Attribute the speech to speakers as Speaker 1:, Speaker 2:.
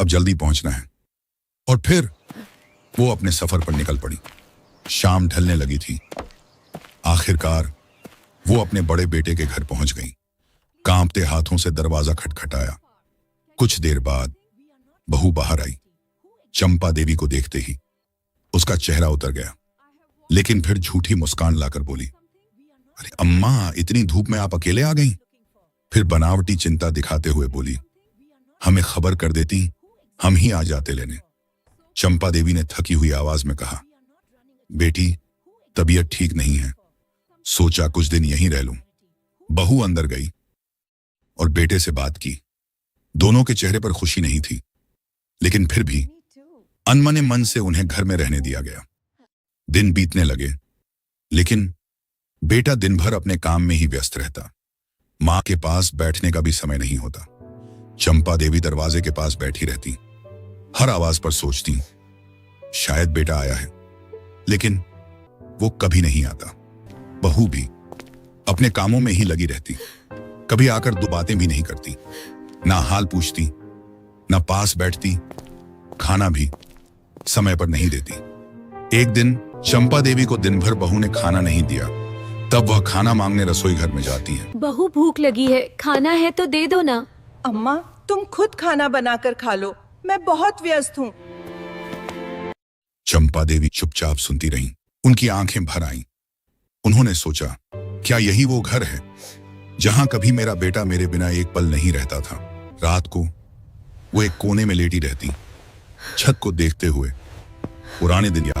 Speaker 1: अब जल्दी पहुंचना है। और फिर वो अपने सफर पर निकल पड़ी। शाम ढलने लगी थी। आखिरकार वो अपने बड़े बेटे के घर पहुंच गई। कांपते हाथों से दरवाजा खटखटाया। कुछ देर बाद बहू बाहर आई। चंपा देवी को देखते ही उसका चेहरा उतर गया, लेकिन फिर झूठी मुस्कान लाकर बोली, अरे अम्मा, इतनी धूप में आप अकेले आ गईं? फिर बनावटी चिंता दिखाते हुए बोली, हमें खबर कर देती, हम ही आ जाते लेने। चंपा देवी ने थकी हुई आवाज में कहा, बेटी, तबीयत ठीक नहीं है, सोचा कुछ दिन यहीं रह लूं। बहू अंदर गई और बेटे से बात की। दोनों के चेहरे पर खुशी नहीं थी, लेकिन फिर भी अनमने मन से उन्हें घर में रहने दिया गया। दिन बीतने लगे, लेकिन बेटा दिन भर अपने काम में ही व्यस्त रहता। मां के पास बैठने का भी समय नहीं होता। चंपा देवी दरवाजे के पास बैठी रहती, हर आवाज पर सोचती, शायद बेटा आया है, लेकिन वो कभी नहीं आता। बहू भी अपने कामों में ही लगी रहती, कभी आकर दो बातें भी नहीं करती, ना हाल पूछती, ना पास बैठती, खाना भी समय पर नहीं देती। एक दिन चंपा देवी को दिन भर बहू ने खाना नहीं दिया। तब वह खाना मांगने रसोई घर में जाती है।
Speaker 2: बहू, भूख लगी है, खाना है तो दे दो ना।
Speaker 3: अम्मा, तुम खुद खाना बनाकर खा लो, मैं बहुत व्यस्त हूँ।
Speaker 1: चंपा देवी चुपचाप सुनती रहीं। उनकी आंखें भर आईं। उन्होंने सोचा, क्या यही वो घर है जहां कभी मेरा बेटा मेरे बिना एक पल नहीं रहता था? रात को वो एक कोने में लेटी रहती, छत को देखते हुए पुराने दिन याद